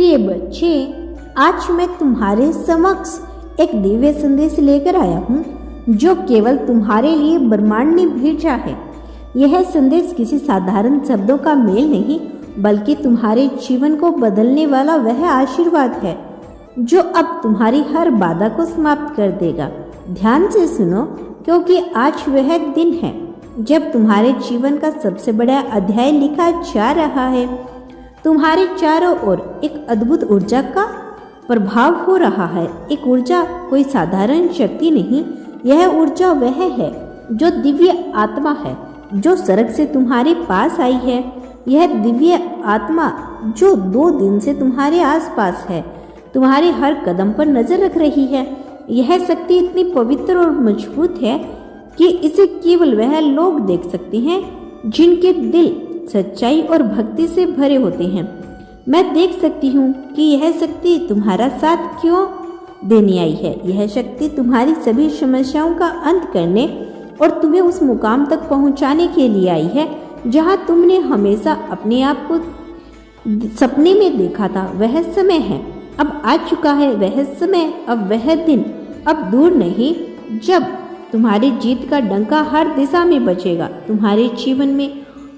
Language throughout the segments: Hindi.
प्रिय बच्चे, आज मैं तुम्हारे समक्ष एक दिव्य संदेश लेकर आया हूँ जो केवल तुम्हारे लिए ब्रह्मांड ने भेजा है। यह संदेश किसी साधारण शब्दों का मेल नहीं, बल्कि तुम्हारे जीवन को बदलने वाला वह आशीर्वाद है जो अब तुम्हारी हर बाधा को समाप्त कर देगा। ध्यान से सुनो, क्योंकि आज वह दिन है जब तुम्हारे जीवन का सबसे बड़ा अध्याय लिखा जा रहा है। तुम्हारे चारों ओर एक अद्भुत ऊर्जा का प्रभाव हो रहा है। एक ऊर्जा कोई साधारण शक्ति नहीं, यह ऊर्जा वह है जो दिव्य आत्मा है जो स्वर्ग से तुम्हारे पास आई है। यह दिव्य आत्मा जो 2 दिन से तुम्हारे आसपास है, तुम्हारे हर कदम पर नजर रख रही है। यह शक्ति इतनी पवित्र और मजबूत है कि इसे केवल वह लोग देख सकते हैं जिनके दिल सच्चाई और भक्ति से भरे होते हैं। मैं देख सकती हूँ कि यह शक्ति तुम्हारा साथ क्यों देने आई है। यह शक्ति तुम्हारी सभी समस्याओं का अंत करने और तुम्हें उस मुकाम तक पहुँचाने के लिए आई है जहाँ तुमने हमेशा अपने आप को सपने में देखा था। वह समय है अब आ चुका है, वह समय, अब वह दिन अब दूर नहीं जब तुम्हारी जीत का डंका हर दिशा में बजेगा। तुम्हारे जीवन में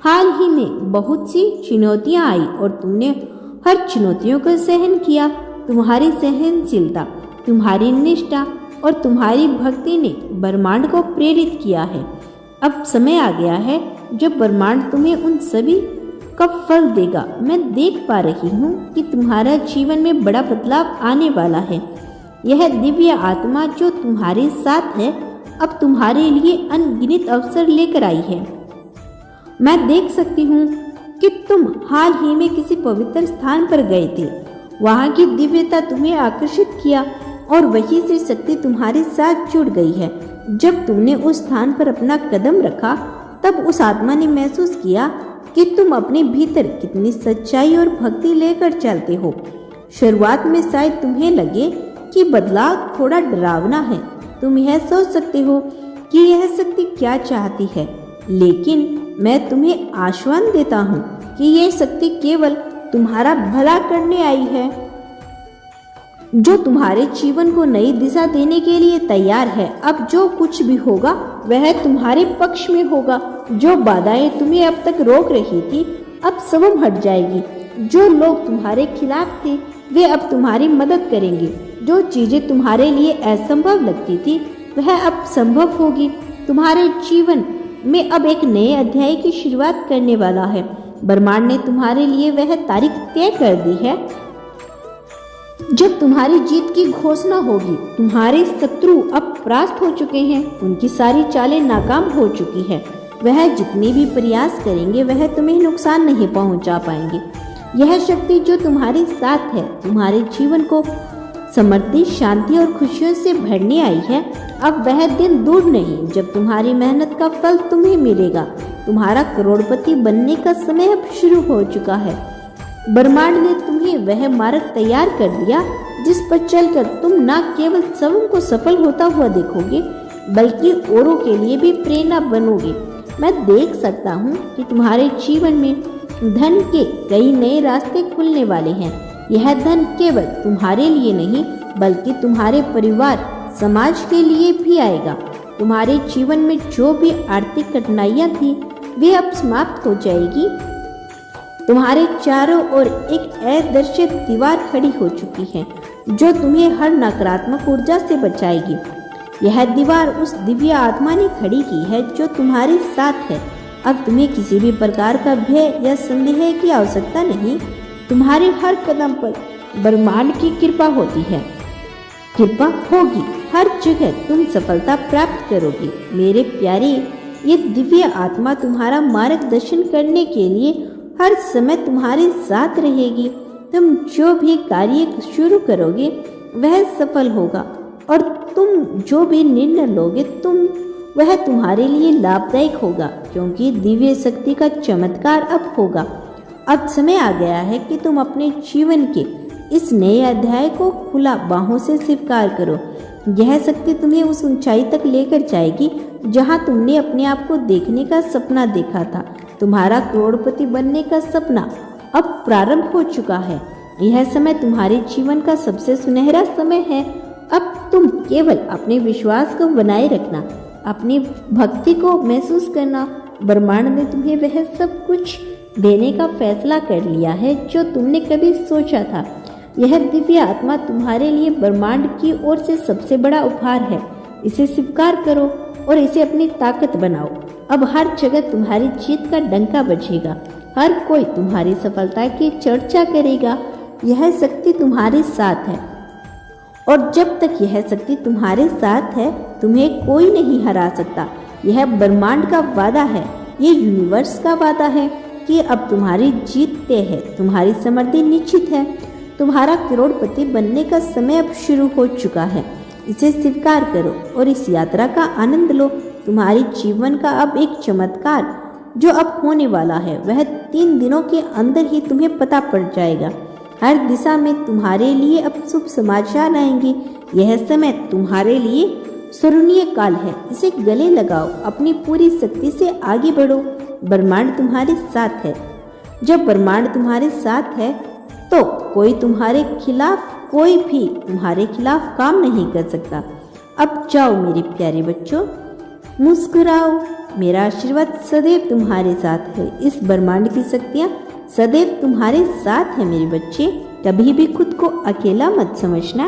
हाल ही में बहुत सी चुनौतियां आई और तुमने हर चुनौतियों को सहन किया। तुम्हारी सहनशीलता, तुम्हारी निष्ठा और तुम्हारी भक्ति ने ब्रह्मांड को प्रेरित किया है। अब समय आ गया है जब ब्रह्मांड तुम्हें उन सभी का फल देगा। मैं देख पा रही हूँ कि तुम्हारा जीवन में बड़ा बदलाव आने वाला है। यह दिव्य आत्मा जो तुम्हारे साथ है अब तुम्हारे लिए अनगिनत अवसर लेकर आई है। मैं देख सकती हूँ कि तुम हाल ही में किसी पवित्र स्थान पर गए थे। वहाँ की दिव्यता तुम्हें आकर्षित किया और वही से शक्ति तुम्हारे साथ जुड़ गई है। जब तुमने उस स्थान पर अपना कदम रखा तब उस आत्मा ने महसूस किया कि तुम अपने भीतर कितनी सच्चाई और भक्ति लेकर चलते हो। शुरुआत में शायद तुम्हें लगे कि बदलाव थोड़ा डरावना है। तुम यह सोच सकते हो कि यह शक्ति क्या चाहती है, लेकिन मैं तुम्हें आश्वासन देता हूँ कि यह शक्ति केवल तुम्हारा भला करने आई है, जो तुम्हारे जीवन को नई दिशा देने के लिए तैयार है। अब जो कुछ भी होगा वह तुम्हारे पक्ष में होगा। जो बाधाएं तुम्हें अब तक रोक रही थी अब सब हट जाएगी। जो लोग तुम्हारे खिलाफ थे वे अब तुम्हारी मदद करेंगे। जो चीजें तुम्हारे लिए असंभव लगती थी वह अब संभव होगी। तुम्हारे जीवन में अब एक नए अध्याय की शुरुआत करने वाला है। ब्रह्मांड ने तुम्हारे लिए वह तारीख तय कर दी है जब तुम्हारी जीत की घोषणा होगी। तुम्हारे शत्रु अब परास्त हो चुके हैं, उनकी सारी चालें नाकाम हो चुकी है। वह जितने भी प्रयास करेंगे वह तुम्हें नुकसान नहीं पहुंचा पाएंगे। यह शक्ति जो तुम्हारे साथ है तुम्हारे जीवन को समृद्धि, शांति और खुशियों से भरने आई है। अब वह दिन दूर नहीं जब तुम्हारी मेहनत का फल तुम्हें मिलेगा। तुम्हारा करोड़पति बनने का समय अब शुरू हो चुका है। ब्रह्मांड ने तुम्हें वह मार्ग तैयार कर दिया जिस पर चलकर तुम न केवल स्वयं को सफल होता हुआ देखोगे बल्कि औरों के लिए भी प्रेरणा बनोगे। मैं देख सकता हूँ कि तुम्हारे जीवन में धन के कई नए रास्ते खुलने वाले हैं। यह धन केवल तुम्हारे लिए नहीं बल्कि तुम्हारे परिवार, समाज के लिए भी आएगा। तुम्हारे जीवन में जो भी आर्थिक कठिनाइयाँ थी वे अब समाप्त हो जाएगी। तुम्हारे चारों ओर एक अदृश्य दीवार खड़ी हो चुकी है जो तुम्हें हर नकारात्मक ऊर्जा से बचाएगी। यह दीवार उस दिव्य आत्मा ने खड़ी की है जो तुम्हारे साथ है। अब तुम्हें किसी भी प्रकार का भय या संदेह की आवश्यकता नहीं। तुम्हारे हर कदम पर ब्रह्मांड की कृपा होती है, कृपा होगी। हर जगह तुम सफलता प्राप्त करोगे। मेरे प्यारे, ये दिव्य आत्मा तुम्हारा मार्गदर्शन करने के लिए हर समय तुम्हारे साथ रहेगी। तुम जो भी कार्य शुरू करोगे वह सफल होगा और तुम जो भी निर्णय लोगे वह तुम्हारे लिए लाभदायक होगा, क्योंकि दिव्य शक्ति का चमत्कार अब होगा। अब समय आ गया है कि तुम अपने जीवन के इस नए अध्याय को खुला बाहों से स्वीकार करो। यह शक्ति तुम्हें उस ऊंचाई तक लेकर जाएगी जहां तुमने अपने आप को देखने का सपना देखा था। तुम्हारा करोड़पति बनने का सपना अब प्रारंभ हो चुका है। यह समय तुम्हारे जीवन का सबसे सुनहरा समय है। अब तुम केवल अपने विश्वास को बनाए रखना, अपनी भक्ति को महसूस करना। ब्रह्मांड ने तुम्हें वह सब कुछ देने का फैसला कर लिया है जो तुमने कभी सोचा था। यह दिव्य आत्मा तुम्हारे लिए ब्रह्मांड की ओर से सबसे बड़ा उपहार है। इसे स्वीकार करो और इसे अपनी ताकत बनाओ। अब हर जगह तुम्हारी जीत का डंका बजेगा, हर कोई तुम्हारी सफलता की चर्चा करेगा। यह शक्ति तुम्हारे साथ है और जब तक यह शक्ति तुम्हारे साथ है तुम्हें कोई नहीं हरा सकता। यह ब्रह्मांड का वादा है, ये यूनिवर्स का वादा है कि अब तुम्हारी जीत तय है, तुम्हारी समृद्धि निश्चित है। तुम्हारा करोड़पति बनने का समय अब शुरू हो चुका है। इसे स्वीकार करो और इस यात्रा का आनंद लो। तुम्हारे जीवन का अब एक चमत्कार जो अब होने वाला है वह 3 दिनों के अंदर ही तुम्हें पता पड़ जाएगा। हर दिशा में तुम्हारे लिए अब शुभ समाचार आएंगे। यह समय तुम्हारे लिए स्वर्णीय काल है, इसे गले लगाओ, अपनी पूरी शक्ति से आगे बढ़ो। ब्रह्मांड तुम्हारे साथ है। जब ब्रह्मांड तुम्हारे साथ है तो कोई भी तुम्हारे खिलाफ काम नहीं कर सकता। अब जाओ मेरे प्यारे बच्चों, मुस्कुराओ। मेरा आशीर्वाद सदैव तुम्हारे साथ है। इस ब्रह्मांड की शक्तियाँ सदैव तुम्हारे साथ है मेरे बच्चे। कभी भी खुद को अकेला मत समझना।